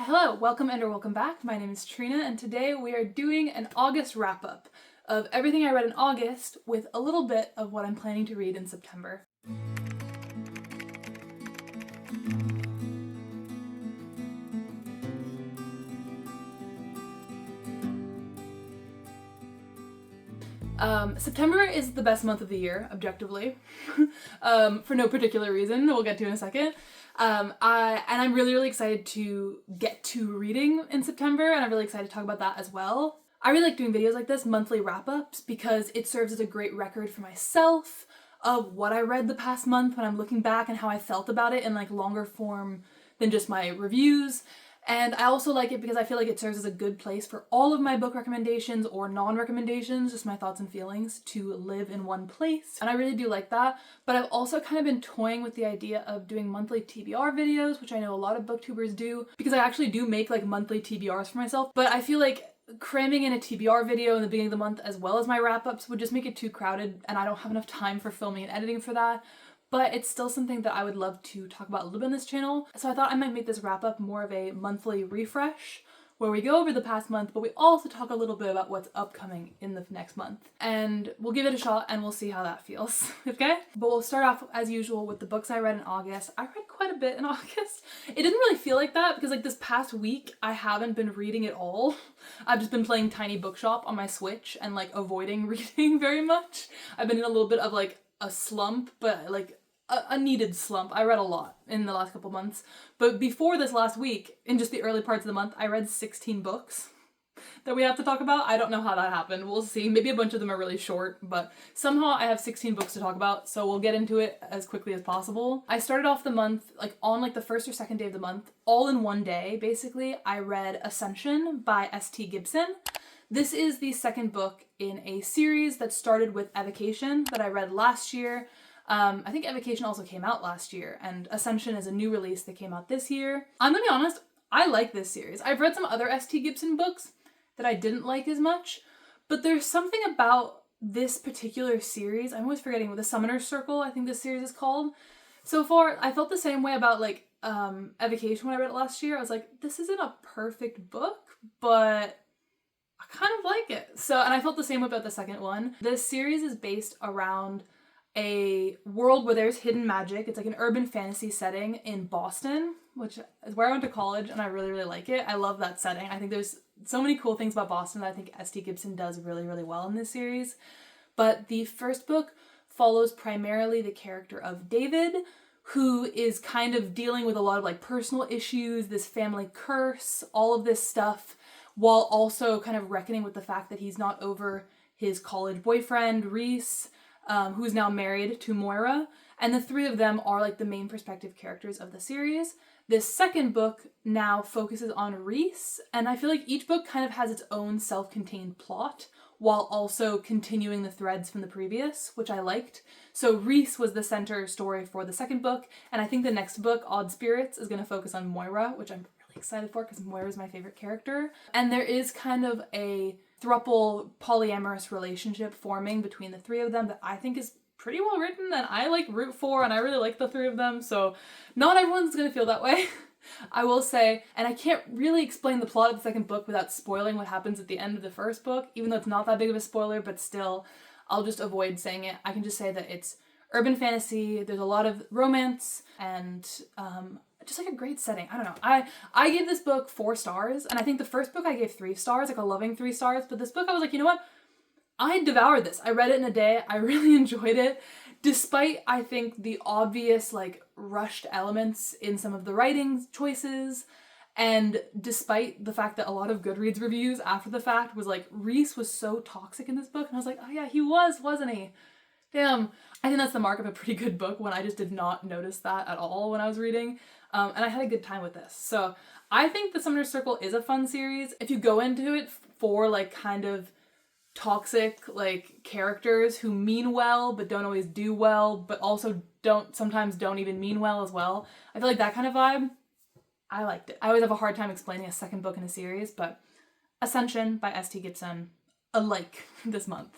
Hello, welcome and or welcome back. My name is Trina and today we are doing an August wrap-up of everything I read in August with a little bit of what I'm planning to read in September. September is the best month of the year, objectively, for no particular reason that we'll get to in a second. I'm really excited to get to reading in September, and I'm really excited to talk about that as well. I really like doing videos like this, monthly wrap-ups, because it serves as a great record for myself of what I read the past month when I'm looking back and how I felt about it in like longer form than just my reviews. And I also like it because I feel like it serves as a good place for all of my book recommendations or non-recommendations, just my thoughts and feelings, to live in one place. And I really do like that. But I've also kind of been toying with the idea of doing monthly TBR videos, which I know a lot of booktubers do, because I actually do make like monthly TBRs for myself. But I feel like cramming in a TBR video in the beginning of the month as well as my wrap-ups would just make it too crowded, and I don't have enough time for filming and editing for that. But it's still something that I would love to talk about a little bit on this channel. So I thought I might make this wrap up more of a monthly refresh where we go over the past month, but we also talk a little bit about what's upcoming in the next month. And we'll give it a shot and we'll see how that feels, okay? But we'll start off as usual with the books I read in August. I read quite a bit in August. It didn't really feel like that because like this past week, I haven't been reading at all. I've just been playing Tiny Bookshop on my Switch and like avoiding reading very much. I've been in a little bit of like a slump, but like a needed slump. I read a lot in the last couple months, but before this last week, in just the early parts of the month, I read 16 books that we have to talk about. I don't know how that happened. We'll see. Maybe a bunch of them are really short, but somehow I have 16 books to talk about, so we'll get into it as quickly as possible. I started off the month like on like the first or second day of the month, all in one day, basically. I read Ascension by S.T. Gibson. This is the second book in a series that started with Evocation that I read last year. I think Invocations also came out last year, and Ascension is a new release that came out this year. I'm gonna be honest, I like this series. I've read some other S.T. Gibson books that I didn't like as much, but there's something about this particular series. I'm always forgetting what the Summoner's Circle, I think this series is called. So far, I felt the same way about like Evocation when I read it last year. I was like, this isn't a perfect book, but I kind of like it. So, and I felt the same about the second one. This series is based around a world where there's hidden magic. It's like an urban fantasy setting in Boston, which is where I went to college, and I really like it. I love that setting. I think there's so many cool things about Boston that I think S.T. Gibson does really well in this series. But the first book follows primarily the character of David, who is kind of dealing with a lot of like personal issues, this family curse, all of this stuff, while also kind of reckoning with the fact that he's not over his college boyfriend, Reese, who's now married to Moira, and the three of them are like the main perspective characters of the series. This second book now focuses on Reese, and I feel like each book kind of has its own self-contained plot while also continuing the threads from the previous, which I liked. So Reese was the center story for the second book, and I think the next book, Odd Spirits, is going to focus on Moira, which I'm really excited for because Moira is my favorite character. And there is kind of a throuple polyamorous relationship forming between the three of them that I think is pretty well written and I like root for, and I really like the three of them, so not everyone's gonna feel that way. I will say, and I can't really explain the plot of the second book without spoiling what happens at the end of the first book, even though it's not that big of a spoiler, but still, I'll just avoid saying it. I can just say that it's urban fantasy, there's a lot of romance, and just like a great setting. I don't know. I gave this book 4 stars, and I think the first book I gave 3 stars, like a loving 3 stars, but this book I was like, you know what? I devoured this. I read it in a day. I really enjoyed it, despite, I think, the obvious, like, rushed elements in some of the writing choices, and despite the fact that a lot of Goodreads reviews after the fact was like, Reese was so toxic in this book, and I was like, oh yeah, he was, wasn't he? Damn. I think that's the mark of a pretty good book when I just did not notice that at all when I was reading. And I had a good time with this. So I think The Summoner's Circle is a fun series. If you go into it for like kind of toxic like characters who mean well but don't always do well, but also sometimes don't even mean well as well. I feel like that kind of vibe, I liked it. I always have a hard time explaining a second book in a series, but Ascension by S.T. Gibson, a like this month.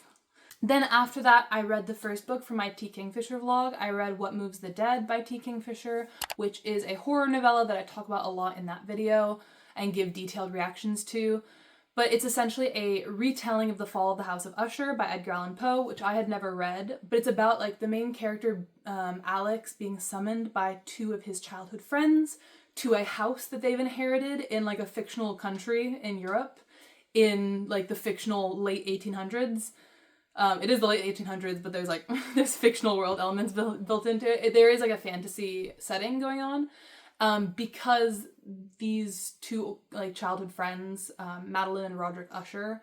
Then after that, I read the first book for my T. Kingfisher vlog. I read What Moves the Dead by T. Kingfisher, which is a horror novella that I talk about a lot in that video. and give detailed reactions to. But it's essentially a retelling of The Fall of the House of Usher by Edgar Allan Poe, which I had never read. But it's about like the main character, Alex, being summoned by two of his childhood friends to a house that they've inherited in like a fictional country in Europe in like the fictional late 1800s. It is the late 1800s, but there's like there's fictional world elements built into it. There is like a fantasy setting going on, because these two like childhood friends, Madeline and Roderick Usher,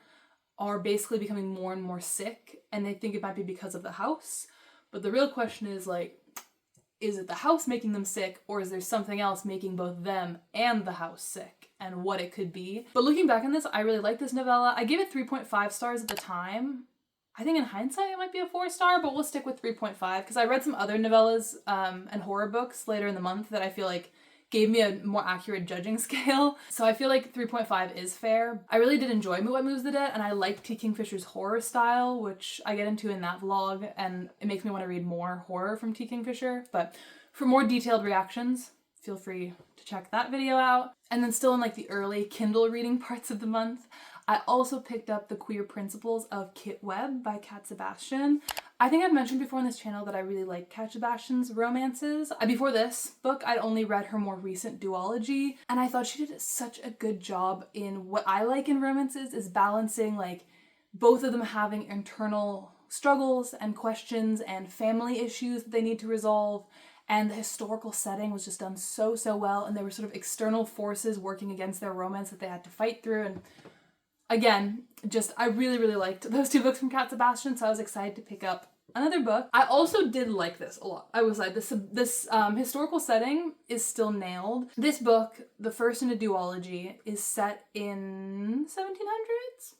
are basically becoming more and more sick, and they think it might be because of the house. But the real question is like, is it the house making them sick, or is there something else making both them and the house sick, and what it could be? But looking back on this, I really like this novella. I gave it 3.5 stars at the time. I think in hindsight it might be a 4-star, but we'll stick with 3.5 because I read some other novellas and horror books later in the month that I feel like gave me a more accurate judging scale. So I feel like 3.5 is fair. I really did enjoy What Moves the Dead, and I like T. Kingfisher's horror style, which I get into in that vlog, and it makes me want to read more horror from T. Kingfisher. But for more detailed reactions, feel free to check that video out. And then still in like the early Kindle reading parts of the month, I also picked up The Queer Principles of Kit Webb by Cat Sebastian. I think I've mentioned before on this channel that I really like Cat Sebastian's romances. Before this book, I'd only read her more recent duology, and I thought she did such a good job in what I like in romances is balancing like both of them having internal struggles and questions and family issues that they need to resolve. And the historical setting was just done so well, and there were sort of external forces working against their romance that they had to fight through. And again, just I really liked those two books from Cat Sebastian, so I was excited to pick up another book. I also did like this a lot. I was like, this historical setting is still nailed. This book, the first in a duology, is set in 1700s?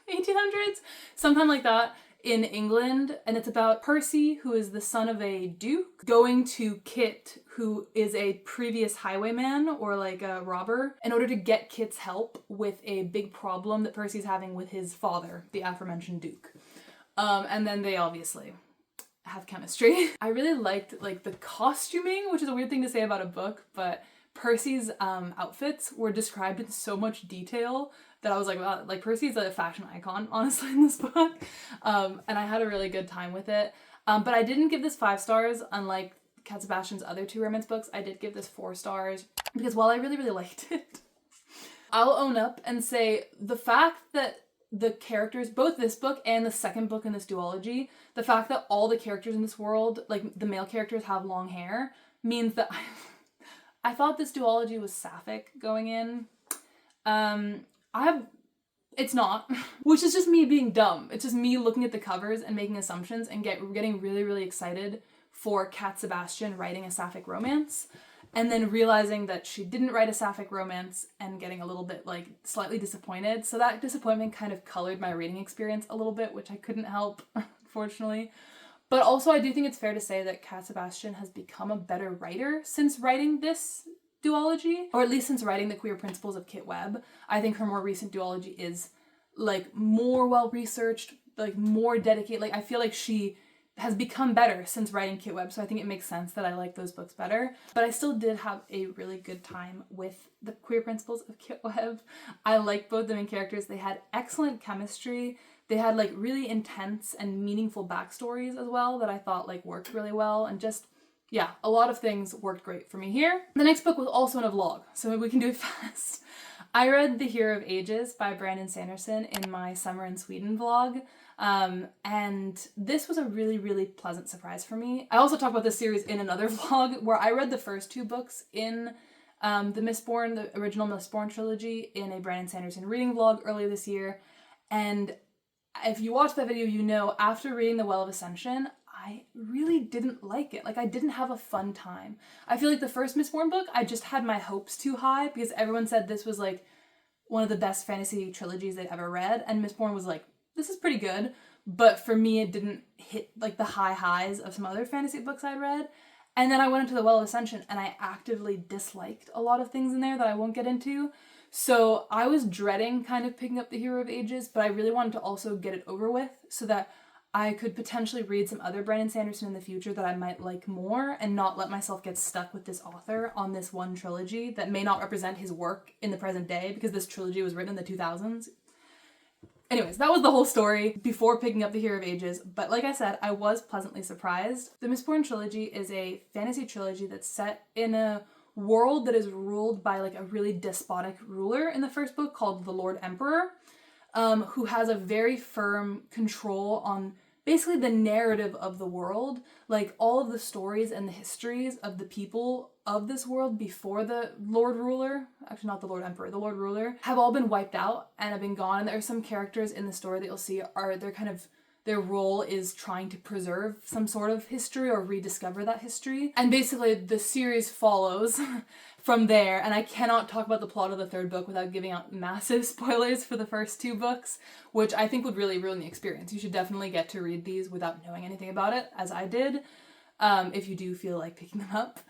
1800s? Sometime like that. In England, and it's about Percy, who is the son of a duke, going to Kit, who is a previous highwayman or like a robber, in order to get Kit's help with a big problem that Percy's having with his father, the aforementioned duke. And then they obviously have chemistry. I really liked like the costuming, which is a weird thing to say about a book, but Percy's outfits were described in so much detail that I was like, wow, like Percy's a fashion icon, honestly, in this book. And I had a really good time with it. But I didn't give this 5 stars, unlike Cat Sebastian's other 2 romance books. I did give this 4 stars because while I really liked it, I'll own up and say the fact that the characters, both this book and the second book in this duology, the fact that all the characters in this world, like the male characters, have long hair means that I thought this duology was sapphic going in. It's not, which is just me being dumb. It's just me looking at the covers and making assumptions and getting really excited for Cat Sebastian writing a sapphic romance, and then realizing that she didn't write a sapphic romance and getting a little bit like slightly disappointed. So that disappointment kind of colored my reading experience a little bit, which I couldn't help, unfortunately. But also I do think it's fair to say that Cat Sebastian has become a better writer since writing this duology, or at least since writing The Queer Principles of Kit Webb. I think her more recent duology is like more well-researched, like more dedicated. Like I feel like she has become better since writing Kit Webb, so I think it makes sense that I like those books better. But I still did have a really good time with The Queer Principles of Kit Webb. I liked both the main characters. They had excellent chemistry. They had like really intense and meaningful backstories as well that I thought like worked really well, and just yeah, a lot of things worked great for me here. The next book was also in a vlog, so maybe we can do it fast. I read The Hero of Ages by Brandon Sanderson in my Summer in Sweden vlog, and this was a really pleasant surprise for me. I also talked about this series in another vlog where I read the first 2 books in the original Mistborn trilogy in a Brandon Sanderson reading vlog earlier this year, and if you watch that video, you know after reading The Well of Ascension, I really didn't like it. Like I didn't have a fun time. I feel like the first Mistborn book, I just had my hopes too high because everyone said this was like one of the best fantasy trilogies they'd ever read, and Mistborn was like, this is pretty good, but for me it didn't hit like the high highs of some other fantasy books I'd read. And then I went into The Well of Ascension and I actively disliked a lot of things in there that I won't get into. So I was dreading kind of picking up The Hero of Ages, but I really wanted to also get it over with so that I could potentially read some other Brandon Sanderson in the future that I might like more and not let myself get stuck with this author on this one trilogy that may not represent his work in the present day, because this trilogy was written in the 2000s. Anyways, that was the whole story before picking up The Hero of Ages, but like I said, I was pleasantly surprised. The Mistborn trilogy is a fantasy trilogy that's set in a world that is ruled by like a really despotic ruler in the first book called the Lord Emperor, who has a very firm control on basically the narrative of the world. Like all of the stories and the histories of the people of this world before the Lord Ruler, actually not the Lord Emperor, the Lord Ruler, have all been wiped out and have been gone. And there are some characters in the story that you'll see their role is trying to preserve some sort of history or rediscover that history. And basically the series follows from there, and I cannot talk about the plot of the third book without giving out massive spoilers for the first two books, which I think would really ruin the experience. You should definitely get to read these without knowing anything about it, as I did, if you do feel like picking them up.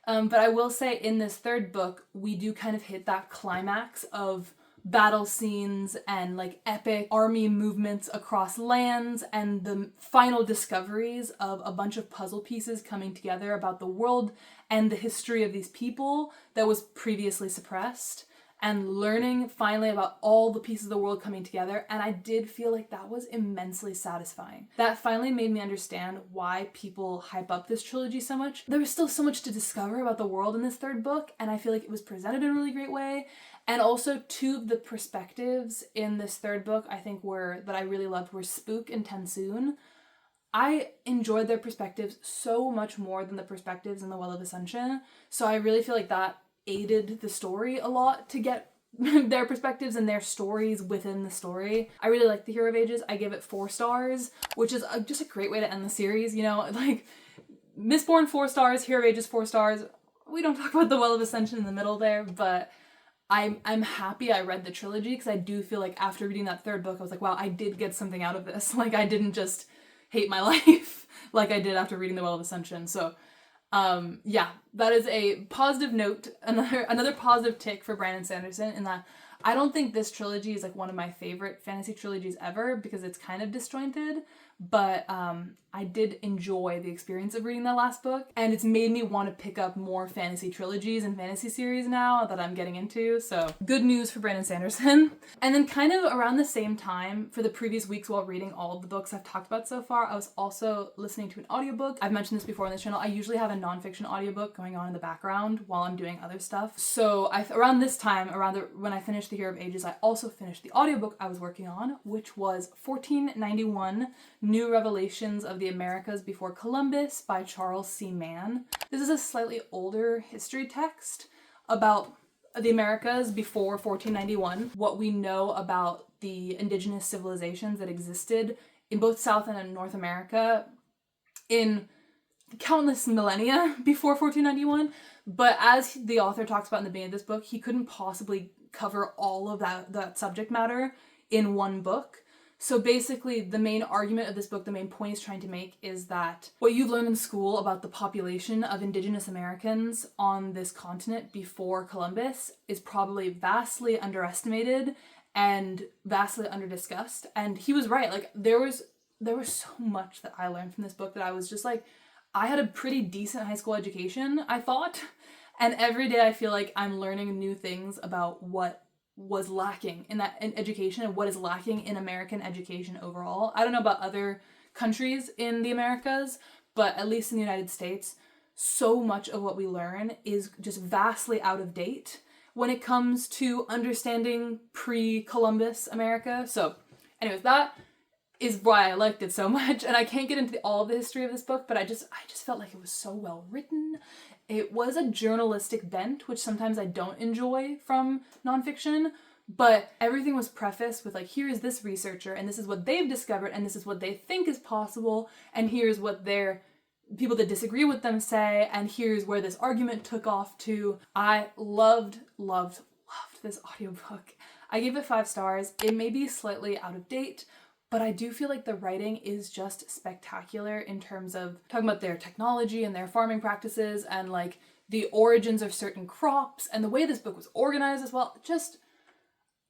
But I will say in this third book, we do kind of hit that climax of battle scenes and like epic army movements across lands and the final discoveries of a bunch of puzzle pieces coming together about the world and the history of these people that was previously suppressed, and learning finally about all the pieces of the world coming together. And I did feel like that was immensely satisfying. That finally made me understand why people hype up this trilogy so much. There was still so much to discover about the world in this third book, and I feel like it was presented in a really great way. And also two of the perspectives in this third book I think that I really loved were Spook and Tamsyn. I enjoyed their perspectives so much more than the perspectives in the Well of Ascension. So I really feel like that aided the story a lot to get their perspectives and their stories within the story. I really like The Hero of Ages. I give it 4 stars, which is just a great way to end the series, you know, like Mistborn 4 stars, Hero of Ages 4 stars. We don't talk about the Well of Ascension in the middle there, but I'm happy I read the trilogy, because I do feel like after reading that third book, I was like, wow, I did get something out of this. Like, I didn't just hate my life like I did after reading the Well of Ascension. So yeah, that is a positive note, another positive tick for Brandon Sanderson, in that I don't think this trilogy is like one of my favorite fantasy trilogies ever, because it's kind of disjointed, but I did enjoy the experience of reading that last book, and it's made me want to pick up more fantasy trilogies and fantasy series now that I'm getting into, so good news for Brandon Sanderson. And then kind of around the same time, for the previous weeks while reading all of the books I've talked about so far, I was also listening to an audiobook. I've mentioned this before on this channel. I usually have a nonfiction audiobook going on in the background while I'm doing other stuff. So around this time, when I finished The Hero of Ages, I also finished the audiobook I was working on, which was 1491, New Revelations of the Americas Before Columbus by Charles C. Mann. This is a slightly older history text about the Americas before 1491, what we know about the indigenous civilizations that existed in both South and North America in countless millennia before 1491. But as the author talks about in the beginning of this book, he couldn't possibly cover all of that subject matter in one book. So basically, the main argument of this book, the main point he's trying to make, is that what you've learned in school about the population of Indigenous Americans on this continent before Columbus is probably vastly underestimated and vastly underdiscussed. And he was right. Like, there was so much that I learned from this book that I was just like, I had a pretty decent high school education, I thought. And every day I feel like I'm learning new things about what was lacking in education and what is lacking in American education overall. I don't know about other countries in the Americas, but at least in the United States, so much of what we learn is just vastly out of date when it comes to understanding pre-Columbus America. So anyways, that is why I liked it so much. And I can't get into all of the history of this book, but I just felt like it was so well written. It was a journalistic bent, which sometimes I don't enjoy from nonfiction, but everything was prefaced with like, here is this researcher, and this is what they've discovered, and this is what they think is possible, and here's what their people that disagree with them say, and here's where this argument took off to. I loved this audiobook. I gave it 5 stars. It may be slightly out of date, but I do feel like the writing is just spectacular in terms of talking about their technology and their farming practices and like the origins of certain crops and the way this book was organized as well. Just,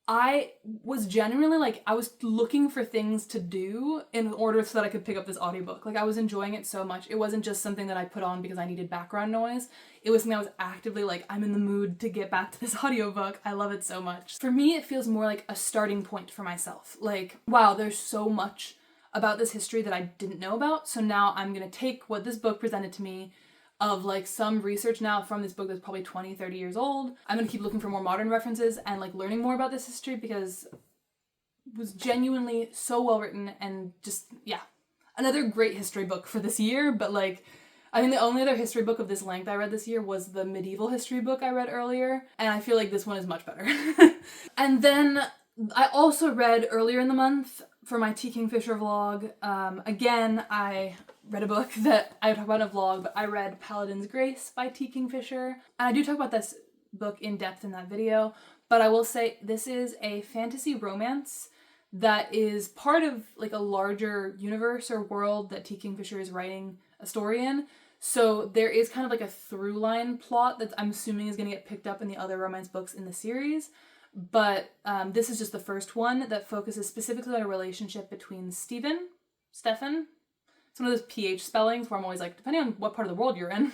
I was genuinely like, I was looking for things to do in order so that I could pick up this audiobook. Like, I was enjoying it so much. It wasn't just something that I put on because I needed background noise. It was something I was actively like, I'm in the mood to get back to this audiobook. I love it so much. For me, it feels more like a starting point for myself. Like, wow, there's so much about this history that I didn't know about. So now I'm gonna take what this book presented to me of like some research now from this book that's probably 20, 30 years old. I'm gonna keep looking for more modern references and like learning more about this history because it was genuinely so well written and just, yeah. Another great history book for this year, but like, I think the only other history book of this length I read this year was the medieval history book I read earlier, and I feel like this one is much better. And then I also read earlier in the month for my T. Kingfisher vlog. Again, I read a book that I would talk about in a vlog, but I read Paladin's Grace by T. Kingfisher. And I do talk about this book in depth in that video, but I will say this is a fantasy romance that is part of like a larger universe or world that T. Kingfisher is writing a story in. So there is kind of like a through line plot that I'm assuming is going to get picked up in the other romance books in the series. But this is just the first one that focuses specifically on a relationship between Stefan. It's one of those PH spellings where I'm always like, depending on what part of the world you're in.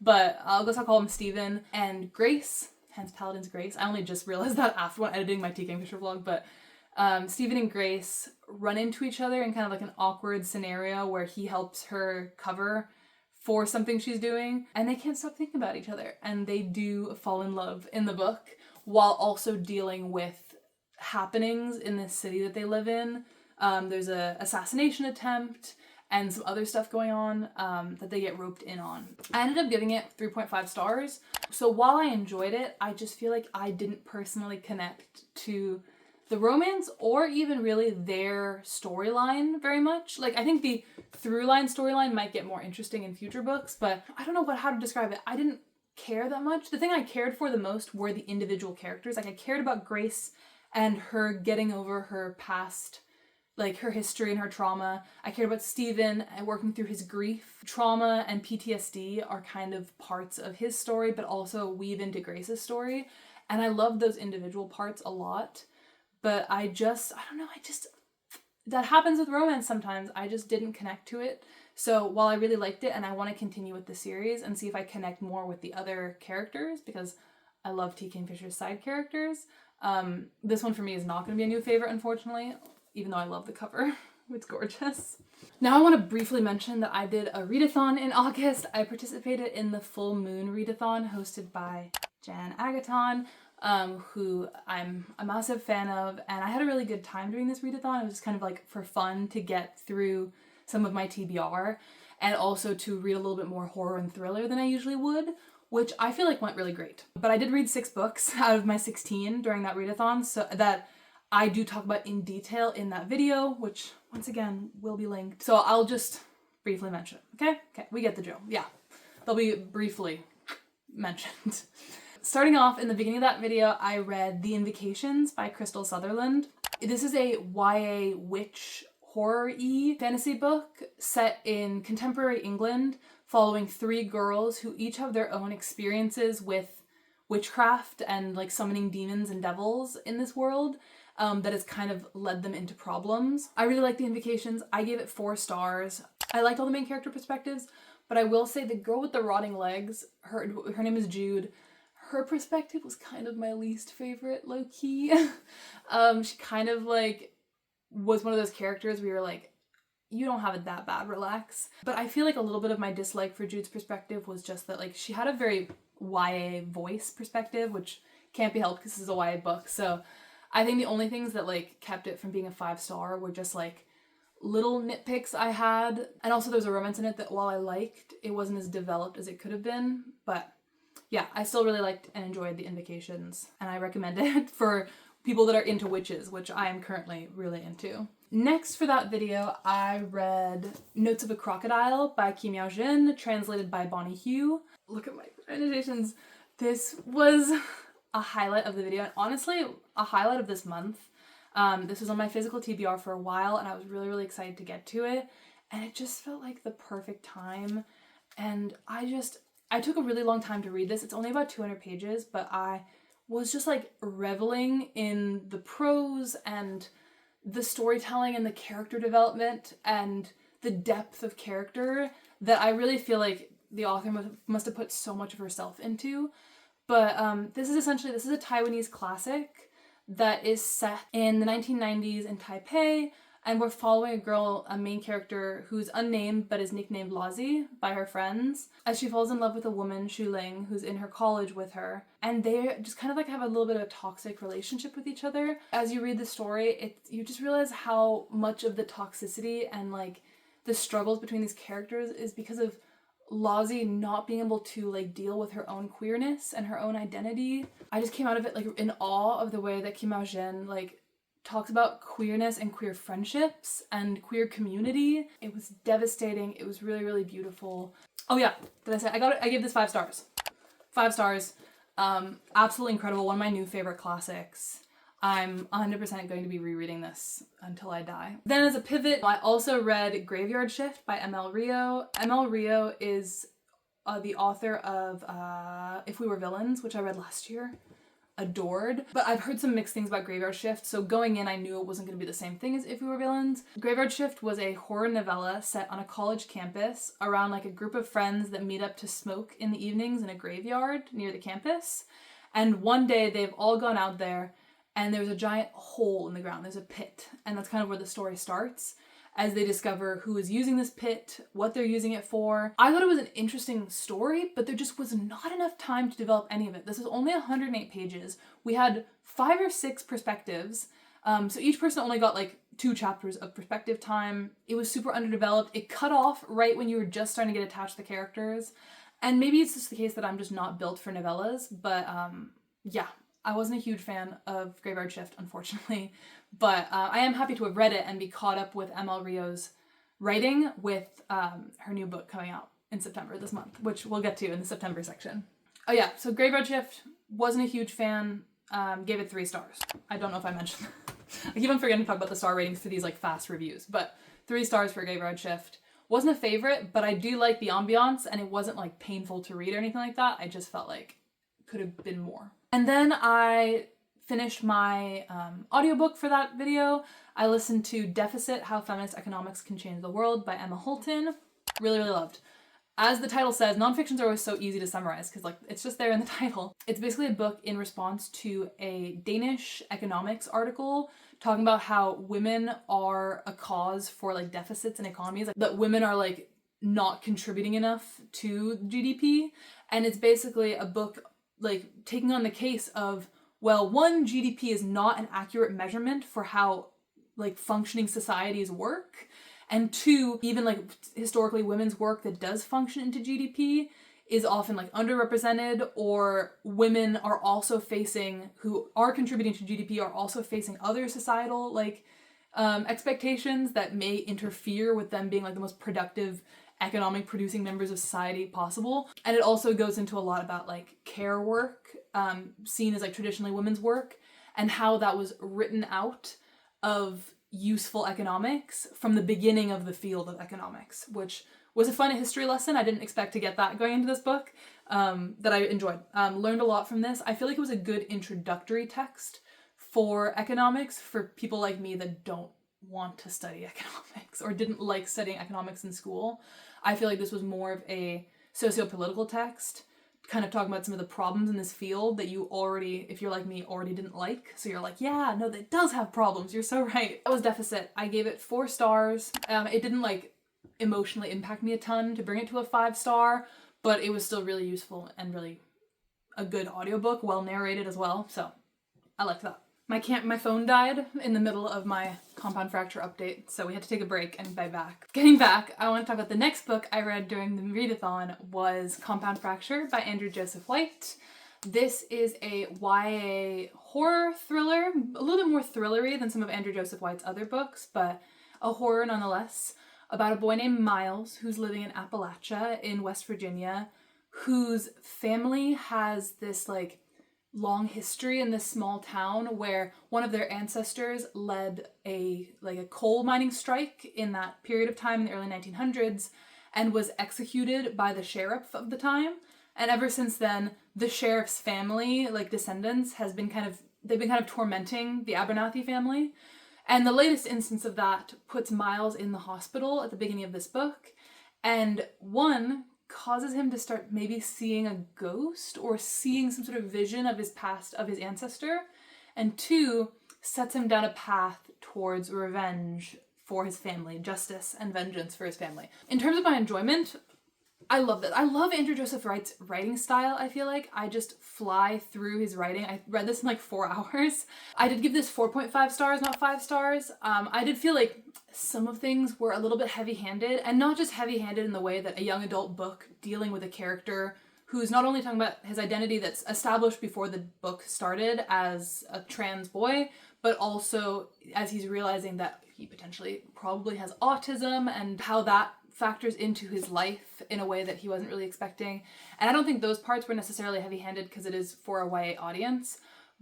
But I guess I'll call him Stephen. And Grace, hence Paladin's Grace. I only just realized that after editing my T. Kingfisher vlog. But Stephen and Grace run into each other in kind of like an awkward scenario where he helps her cover for something she's doing. And they can't stop thinking about each other. And they do fall in love in the book, while also dealing with happenings in this city that they live in. There's a assassination attempt and some other stuff going on that they get roped in on. I ended up giving it 3.5 stars. So while I enjoyed it, I just feel like I didn't personally connect to the romance or even really their storyline very much. Like, I think the through-line storyline might get more interesting in future books, but I don't know how to describe it. I didn't care that much. The thing I cared for the most were the individual characters. Like, I cared about Grace and her getting over her past, like her history and her trauma. I cared about Stephen and working through his grief. Trauma and PTSD are kind of parts of his story, but also weave into Grace's story. And I love those individual parts a lot. But I don't know, that happens with romance sometimes. I just didn't connect to it. So while I really liked it and I want to continue with the series and see if I connect more with the other characters, because I love T. Kingfisher's side characters, this one for me is not going to be a new favorite, unfortunately, even though I love the cover. It's gorgeous. Now I want to briefly mention that I did a readathon in August. I participated in the Full Moon readathon hosted by Jan Agaton, who I'm a massive fan of, and I had a really good time doing this readathon. It was just kind of like for fun to get through some of my TBR and also to read a little bit more horror and thriller than I usually would, which I feel like went really great. But I did read 6 books out of my 16 during that readathon, so that I do talk about in detail in that video, which once again will be linked. So I'll just briefly mention it, okay? Okay, we get the drill. Yeah, they'll be briefly mentioned. Starting off in the beginning of that video, I read The Invocations by Krystal Sutherland. This is a YA witch horror-y fantasy book set in contemporary England, following 3 girls who each have their own experiences with witchcraft and like summoning demons and devils in this world that has kind of led them into problems. I really like The Invocations. I gave it 4 stars. I liked all the main character perspectives, but I will say the girl with the rotting legs, her name is Jude. Her perspective was kind of my least favorite, low-key. She kind of like was one of those characters where you're like, you don't have it that bad, relax. But I feel like a little bit of my dislike for Jude's perspective was just that like she had a very YA voice perspective, which can't be helped because this is a YA book. So I think the only things that like kept it from being a 5-star were just like little nitpicks I had. And also there was a romance in it that while I liked, it wasn't as developed as it could have been. But yeah, I still really liked and enjoyed The Invocations, and I recommend it for people that are into witches, which I am currently really into. Next for that video, I read Notes of a Crocodile by Miaojin, translated by Bonnie Huie. Look at my annotations. This was a highlight of the video, and honestly, a highlight of this month. This was on my physical TBR for a while, and I was really, really excited to get to it, and it just felt like the perfect time, and I took a really long time to read this. It's only about 200 pages, but I was just like reveling in the prose and the storytelling and the character development and the depth of character that I really feel like the author must have put so much of herself into. But this is a Taiwanese classic that is set in the 1990s in Taipei, and we're following a girl, a main character, who's unnamed but is nicknamed Lazi by her friends, as she falls in love with a woman, Xu Ling, who's in her college with her. And they just kind of like have a little bit of a toxic relationship with each other. As you read the story, you just realize how much of the toxicity and like the struggles between these characters is because of Lazi not being able to like deal with her own queerness and her own identity. I just came out of it like in awe of the way that Miaojin like talks about queerness and queer friendships and queer community. It was devastating. It was really, really beautiful. Oh yeah, did I say I gave this 5 stars. 5 stars. Absolutely incredible. One of my new favorite classics. I'm 100% going to be rereading this until I die. Then as a pivot, I also read Graveyard Shift by ML Rio. ML Rio is the author of If We Were Villains, which I read last year. Adored. But I've heard some mixed things about Graveyard Shift, so going in I knew it wasn't going to be the same thing as If We Were Villains. Graveyard Shift was a horror novella set on a college campus around like a group of friends that meet up to smoke in the evenings in a graveyard near the campus. And one day they've all gone out there and there's a giant hole in the ground. There's a pit. And that's kind of where the story starts, as they discover who is using this pit, what they're using it for. I thought it was an interesting story, but there just was not enough time to develop any of it. This was only 108 pages. We had 5 or 6 perspectives. So each person only got like 2 chapters of perspective time. It was super underdeveloped. It cut off right when you were just starting to get attached to the characters. And maybe it's just the case that I'm just not built for novellas, but yeah. I wasn't a huge fan of Graveyard Shift, unfortunately, but I am happy to have read it and be caught up with ML Rio's writing with her new book coming out in September this month, which we'll get to in the September section. Oh yeah, so Graveyard Shift, wasn't a huge fan, gave it 3 stars. I don't know if I mentioned that. I keep on forgetting to talk about the star ratings for these like fast reviews, but 3 stars for Graveyard Shift. Wasn't a favorite, but I do like the ambiance, and it wasn't like painful to read or anything like that. I just felt like it could have been more. And then I finished my audiobook for that video. I listened to Deficit: How Feminist Economics Can Change the World by Emma Holten. Really, really loved. As the title says, nonfictions are always so easy to summarize because like it's just there in the title. It's basically a book in response to a Danish economics article talking about how women are a cause for like deficits in economies, like that women are like not contributing enough to GDP. And it's basically a book like taking on the case of, well, 1, GDP is not an accurate measurement for how like functioning societies work, and 2, even like historically women's work that does function into GDP is often like underrepresented, or women are also facing, who are contributing to GDP are also facing other societal like expectations that may interfere with them being like the most productive economic producing members of society possible. And it also goes into a lot about like care work, seen as like traditionally women's work, and how that was written out of useful economics from the beginning of the field of economics, which was a fun history lesson. I didn't expect to get that going into this book, that I enjoyed. Learned a lot from this. I feel like it was a good introductory text for economics for people like me that don't want to study economics or didn't like studying economics in school. I feel like this was more of a socio-political text, kind of talking about some of the problems in this field that you already, if you're like me, already didn't like. So you're like, yeah, no, that does have problems. You're so right. That was Deficit. I gave it 4 stars. It didn't like emotionally impact me a ton to bring it to a 5-star, but it was still really useful and really a good audiobook, well narrated as well. So I liked that. My phone died in the middle of my compound fracture update, so we had to take a break and be back. Getting back, I want to talk about the next book I read during the readathon was Compound Fracture by Andrew Joseph White. This is a YA horror thriller, a little bit more thrillery than some of Andrew Joseph White's other books, but a horror nonetheless, about a boy named Miles who's living in Appalachia in West Virginia, whose family has this like long history in this small town where one of their ancestors led a coal mining strike in that period of time in the early 1900s and was executed by the sheriff of the time. And ever since then, the sheriff's family, like descendants, they've been kind of tormenting the Abernathy family. And the latest instance of that puts Miles in the hospital at the beginning of this book. And one causes him to start maybe seeing a ghost or seeing some sort of vision of his past, of his ancestor. And two, sets him down a path towards revenge for his family, justice and vengeance for his family. In terms of my enjoyment, I love that. I love Andrew Joseph Wright's writing style, I feel like. I just fly through his writing. I read this in like 4 hours. I did give this 4.5 stars, not 5 stars. I did feel like some of things were a little bit heavy-handed, and not just heavy-handed in the way that a young adult book dealing with a character who's not only talking about his identity that's established before the book started as a trans boy, but also as he's realizing that he potentially probably has autism and how that factors into his life in a way that he wasn't really expecting. And I don't think those parts were necessarily heavy-handed because it is for a YA audience,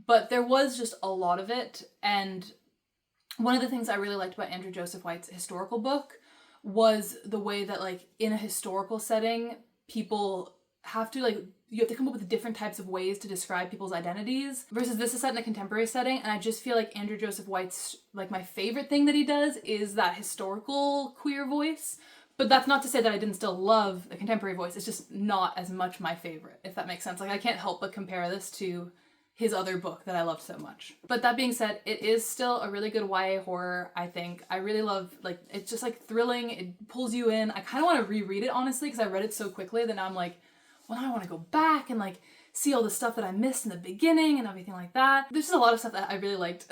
but there was just a lot of it. And one of the things I really liked about Andrew Joseph Wright's historical book was the way that, like, in a historical setting, people have to, like, you have to come up with different types of ways to describe people's identities, versus this is set in a contemporary setting. And I just feel like Andrew Joseph Wright's, like, my favorite thing that he does is that historical queer voice. But that's not to say that I didn't still love the contemporary voice. It's just not as much my favorite, if that makes sense. Like, I can't help but compare this to his other book that I loved so much. But that being said, it is still a really good YA horror, I think. I really love, like, it's just, like, thrilling. It pulls you in. I kind of want to reread it, honestly, because I read it so quickly that now I'm like, well, now I want to go back and, like, see all the stuff that I missed in the beginning and everything like that. There's just a lot of stuff that I really liked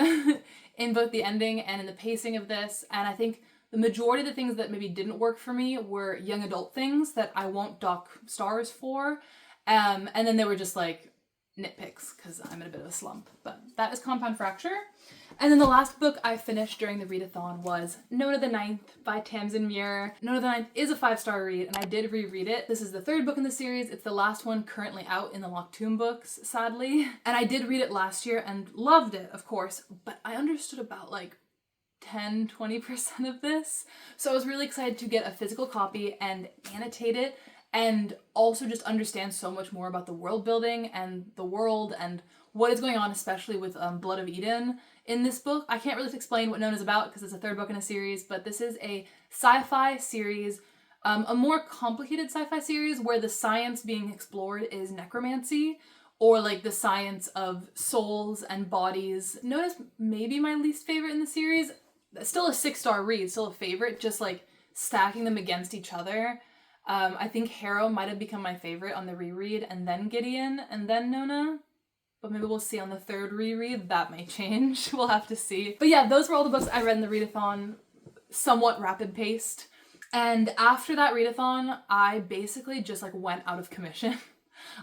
in both the ending and in the pacing of this. And I think the majority of the things that maybe didn't work for me were young adult things that I won't dock stars for. And then they were just, like, nitpicks because I'm in a bit of a slump. But that is Compound Fracture. And then the last book I finished during the readathon was Nona the Ninth by Tamsyn Muir. Nona the Ninth is a 5-star read, and I did reread it. This is the 3rd book in the series. It's the last one currently out in the Locktoon books, sadly. And I did read it last year and loved it, of course, but I understood about, like, 10-20% of this. So I was really excited to get a physical copy and annotate it, and also just understand so much more about the world building and the world and what is going on, especially with Blood of Eden in this book. I can't really explain what Nona's about because it's a 3rd book in a series, but this is a sci-fi series, a more complicated sci-fi series where the science being explored is necromancy, or, like, the science of souls and bodies. Nona's maybe my least favorite in the series. Still a 6-star read, still a favorite, just, like, stacking them against each other. I think Harrow might have become my favorite on the reread, and then Gideon, and then Nona. But maybe we'll see on the 3rd reread. That may change. We'll have to see. But yeah, those were all the books I read in the readathon, somewhat rapid-paced. And after that readathon, I basically just, like, went out of commission.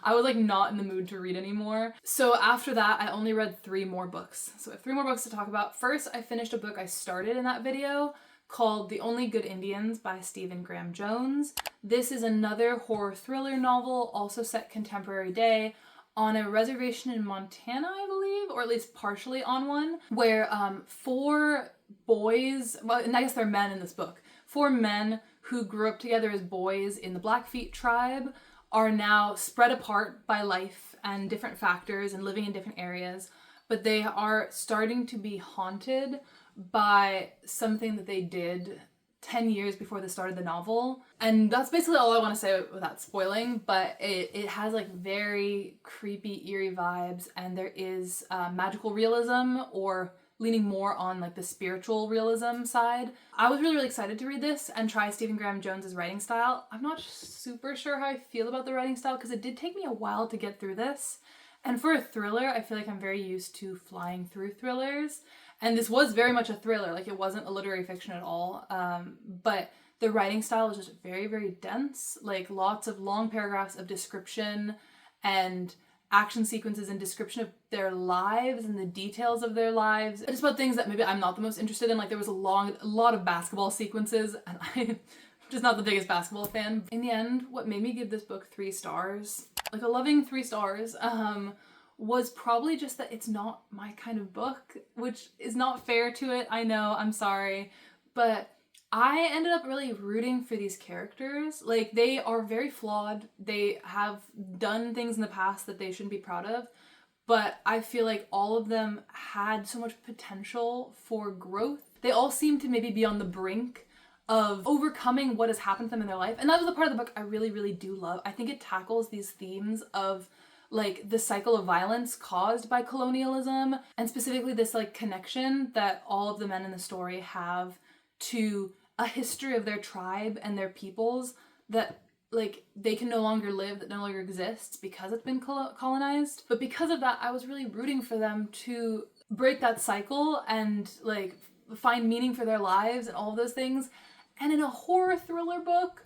I was, like, not in the mood to read anymore. So after that, I only read 3 more books. So I have 3 more books to talk about. First, I finished a book I started in that video called The Only Good Indians by Stephen Graham Jones. This is another horror thriller novel, also set contemporary day, on a reservation in Montana, I believe, or at least partially on one, where 4 boys, well, and I guess they're men in this book, 4 men who grew up together as boys in the Blackfeet tribe are now spread apart by life and different factors and living in different areas, but they are starting to be haunted by something that they did 10 years before the start of the novel. And that's basically all I want to say without spoiling, but it has, like, very creepy, eerie vibes, and there is magical realism, or leaning more on, like, the spiritual realism side. I was really, really excited to read this and try Stephen Graham Jones's writing style. I'm not super sure how I feel about the writing style because it did take me a while to get through this. And for a thriller, I feel like I'm very used to flying through thrillers. And this was very much a thriller, like, it wasn't a literary fiction at all. But the writing style was just very, very dense, like, lots of long paragraphs of description and action sequences and description of their lives and the details of their lives. Just about things that maybe I'm not the most interested in. Like, there was a lot of basketball sequences, and I'm just not the biggest basketball fan. In the end, what made me give this book 3 stars, like a loving 3 stars, was probably just that it's not my kind of book, which is not fair to it. I know, I'm sorry, but I ended up really rooting for these characters. Like, they are very flawed. They have done things in the past that they shouldn't be proud of. But I feel like all of them had so much potential for growth. They all seem to maybe be on the brink of overcoming what has happened to them in their life. And that was the part of the book I really, really do love. I think it tackles these themes of like the cycle of violence caused by colonialism, and specifically this like connection that all of the men in the story have to a history of their tribe and their peoples that like they can no longer live, that no longer exists because it's been colonized. But because of that, I was really rooting for them to break that cycle and like find meaning for their lives and all of those things. And in a horror thriller book,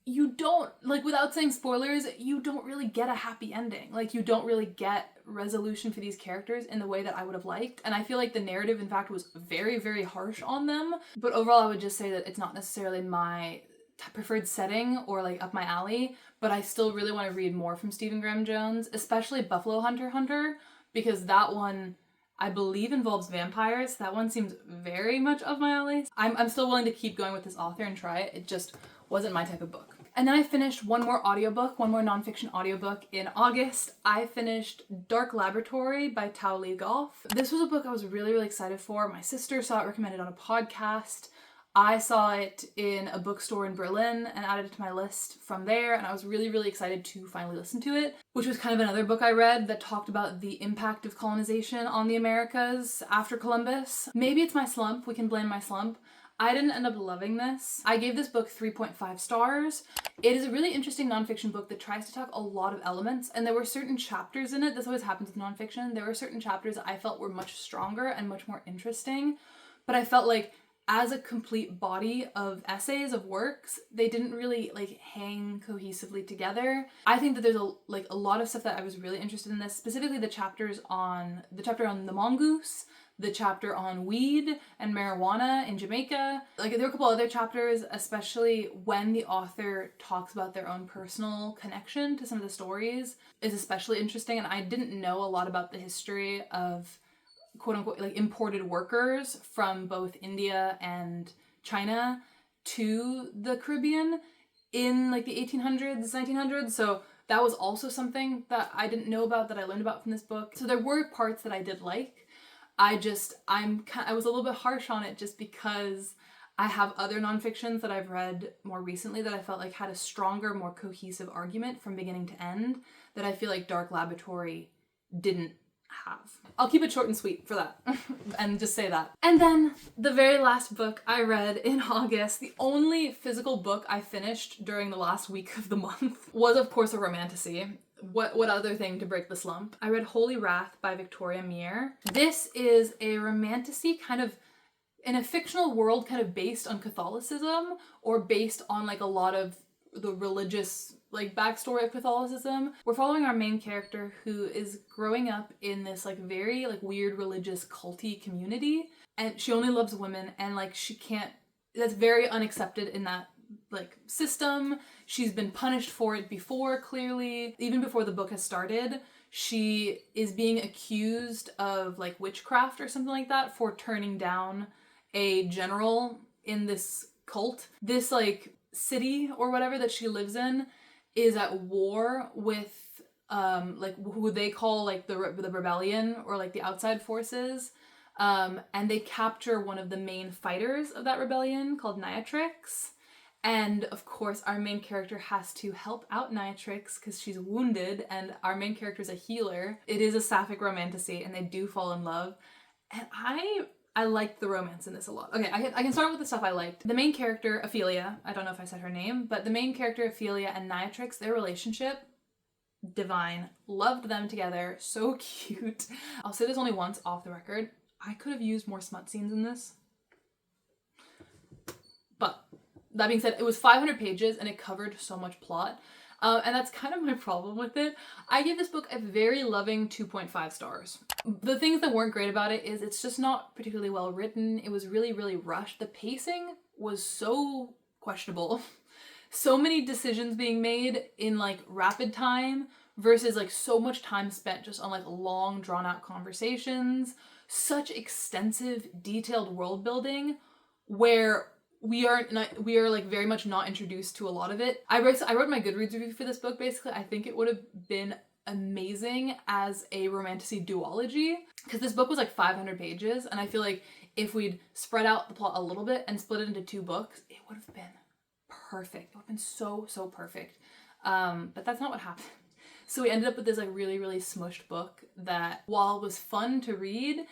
you don't, like, without saying spoilers, you don't really get a happy ending. Like, you don't really get resolution for these characters in the way that I would have liked. And I feel like the narrative, in fact, was very, very harsh on them. But overall, I would just say that it's not necessarily my preferred setting or, like, up my alley. But I still really want to read more from Stephen Graham Jones, especially Buffalo Hunter, because that one, I believe, involves vampires. That one seems very much up my alley. I'm still willing to keep going with this author and try it. It just wasn't my type of book. And then I finished one more nonfiction audiobook in August. I finished Dark Laboratory by Tao Lee Goff. This was a book I was really, really excited for. My sister saw it recommended on a podcast. I saw it in a bookstore in Berlin and added it to my list from there, and I was really, really excited to finally listen to it, which was kind of another book I read that talked about the impact of colonization on the Americas after Columbus. Maybe it's my slump. We can blame my slump. I didn't end up loving this. I gave this book 3.5 stars. It is a really interesting nonfiction book that tries to talk a lot of elements, and there were certain chapters in it, this always happens with nonfiction, there were certain chapters that I felt were much stronger and much more interesting, but I felt like as a complete body of essays, of works, they didn't really like hang cohesively together. I think that there's a lot of stuff that I was really interested in this, specifically the chapter on the mongoose, the chapter on weed and marijuana in Jamaica. Like, there were a couple other chapters, especially when the author talks about their own personal connection to some of the stories, is especially interesting. And I didn't know a lot about the history of quote unquote like imported workers from both India and China to the Caribbean in like the 1800s, 1900s. So that was also something that I didn't know about, that I learned about from this book. So there were parts that I did like. I was a little bit harsh on it just because I have other nonfictions that I've read more recently that I felt like had a stronger, more cohesive argument from beginning to end that I feel like Dark Laboratory didn't have. I'll keep it short and sweet for that and just say that. And then the very last book I read in August, the only physical book I finished during the last week of the month, was of course a romantasy. What other thing to break the slump? I read Holy Wrath by Victoria Muir. This is a romantasy kind of in a fictional world, kind of based on Catholicism or based on like a lot of the religious like backstory of Catholicism. We're following our main character who is growing up in this like very like weird religious culty community, and she only loves women, and like that's very unaccepted in that like system. She's been punished for it before, clearly. Even before the book has started, she is being accused of like witchcraft or something like that for turning down a general in this cult. This like city or whatever that she lives in is at war with like who they call like the rebellion or like the outside forces, and they capture one of the main fighters of that rebellion called Niatrix. And of course our main character has to help out Niatrix because she's wounded, and our main character is a healer. It is a sapphic romantasy and they do fall in love, and I liked the romance in this a lot. Okay, I can start with the stuff I liked. The main character, Ophelia, I don't know if I said her name, but the main character, Ophelia, and Niatrix, their relationship, divine. Loved them together. So cute. I'll say this only once off the record. I could have used more smut scenes in this. But that being said, it was 500 pages and it covered so much plot. And that's kind of my problem with it. I give this book a very loving 2.5 stars. The things that weren't great about it is it's just not particularly well written. It was really, really rushed. The pacing was so questionable. So many decisions being made in like rapid time versus like so much time spent just on like long drawn out conversations. Such extensive, detailed world building where we are like very much not introduced to a lot of it. I wrote my Goodreads review for this book. Basically, I think it would have been amazing as a romantasy duology, because this book was like 500 pages, and I feel like if we'd spread out the plot a little bit and split it into 2 books, it would have been perfect. It would have been so perfect. But that's not what happened. So we ended up with this like really smushed book that, while it was fun to read,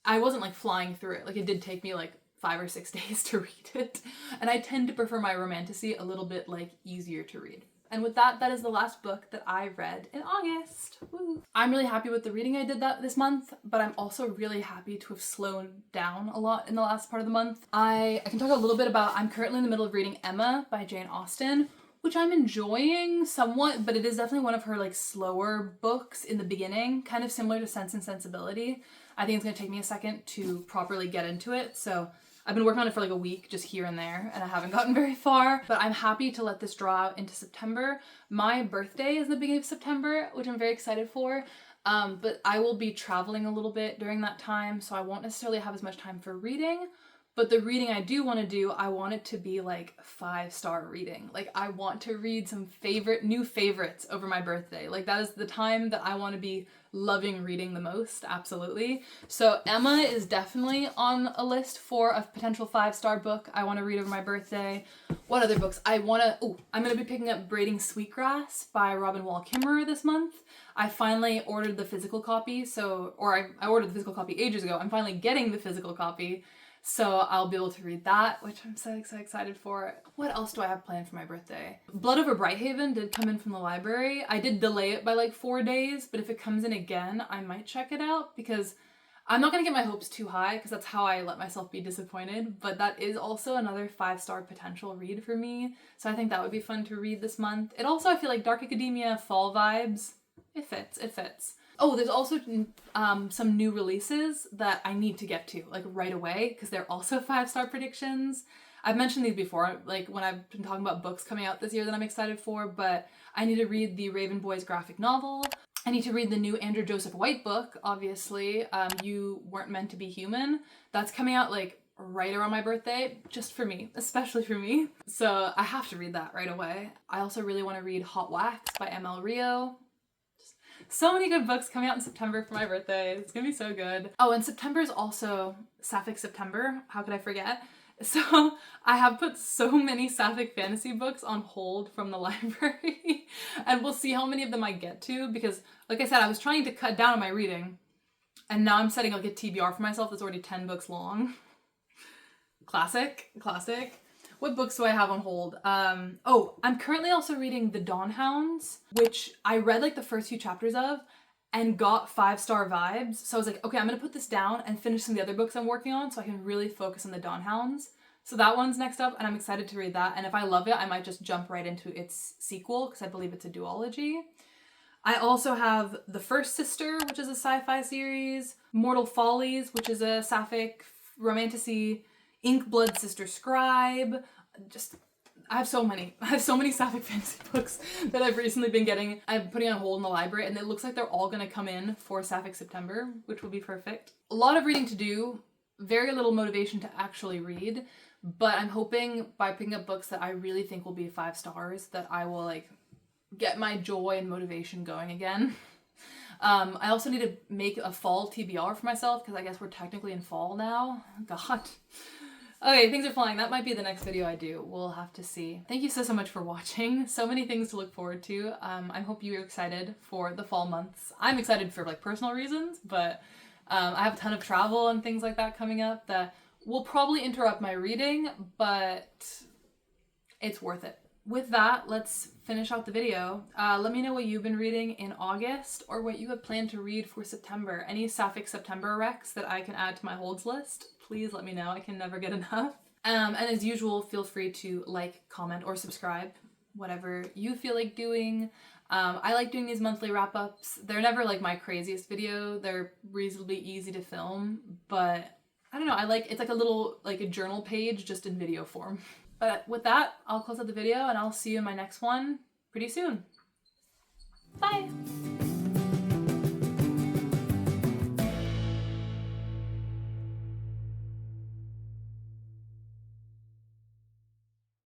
I wasn't like flying through it. Like, it did take me like 5 or 6 days to read it. And I tend to prefer my romantasy a little bit like easier to read. And with that, that is the last book that I read in August. Woo. I'm really happy with the reading I did this month, but I'm also really happy to have slowed down a lot in the last part of the month. I can talk a little bit about, I'm currently in the middle of reading Emma by Jane Austen, which I'm enjoying somewhat, but it is definitely one of her like slower books in the beginning, kind of similar to Sense and Sensibility. I think it's gonna take me a second to properly get into it, so I've been working on it for like a week, just here and there, and I haven't gotten very far, but I'm happy to let this draw out into September. My birthday is the beginning of September, which I'm very excited for, but I will be traveling a little bit during that time, so I won't necessarily have as much time for reading. But the reading I do want to do, I want it to be like 5-star reading. Like, I want to read some new favorites over my birthday. Like, that is the time that I want to be loving reading the most, absolutely. So Emma is definitely on a list for a potential 5-star book I want to read over my birthday. What other books? I'm going to be picking up Braiding Sweetgrass by Robin Wall Kimmerer this month. I finally ordered the physical copy, I ordered the physical copy ages ago. I'm finally getting the physical copy. So I'll be able to read that, which I'm so excited for. What else do I have planned for my birthday? Blood Over Brighthaven did come in from the library. I did delay it by like 4 days, but if it comes in again, I might check it out, because I'm not gonna get my hopes too high, because that's how I let myself be disappointed, but that is also another 5-star potential read for me. So I think that would be fun to read this month. It also, I feel like Dark Academia fall vibes. It fits. Oh, there's also some new releases that I need to get to, like, right away, because they're also 5-star predictions. I've mentioned these before, like, when I've been talking about books coming out this year that I'm excited for, but I need to read the Raven Boys graphic novel. I need to read the new Andrew Joseph White book, obviously, You Weren't Meant to Be Human. That's coming out, like, right around my birthday, just for me, especially for me. So I have to read that right away. I also really want to read Hot Wax by ML Rio. So many good books coming out in September for my birthday. It's gonna be so good. Oh, and September is also Sapphic September. How could I forget? So I have put so many Sapphic fantasy books on hold from the library, and we'll see how many of them I get to, because like I said, I was trying to cut down on my reading, and now I'm setting like a TBR for myself that's already 10 books long. Classic. What books do I have on hold? I'm currently also reading The Dawnhounds, which I read like the first few chapters of and got 5-star vibes. So I was like, okay, I'm gonna put this down and finish some of the other books I'm working on so I can really focus on The Dawnhounds. So that one's next up, and I'm excited to read that. And if I love it, I might just jump right into its sequel, because I believe it's a duology. I also have The First Sister, which is a sci-fi series, Mortal Follies, which is a sapphic romantasy, Inkblood Sister Scribe. I have so many sapphic fantasy books that I've recently been getting. I'm putting on hold in the library, and it looks like they're all gonna come in for Sapphic September, which will be perfect. A lot of reading to do, very little motivation to actually read, but I'm hoping by picking up books that I really think will be 5 stars that I will like get my joy and motivation going again. I also need to make a fall TBR for myself, because I guess we're technically in fall now. God. Okay, things are flying. That might be the next video I do. We'll have to see. Thank you so much for watching. So many things to look forward to. I hope you're excited for the fall months. I'm excited for like personal reasons, but I have a ton of travel and things like that coming up that will probably interrupt my reading, but it's worth it. With that, let's finish out the video. Let me know what you've been reading in August, or what you have planned to read for September. Any Sapphic September recs that I can add to my holds list, please let me know. I can never get enough. And as usual, feel free to like, comment, or subscribe, whatever you feel like doing. I like doing these monthly wrap-ups. They're never like my craziest video. They're reasonably easy to film, but I don't know, it's like a little, like a journal page just in video form. But with that, I'll close out the video, and I'll see you in my next one pretty soon. Bye!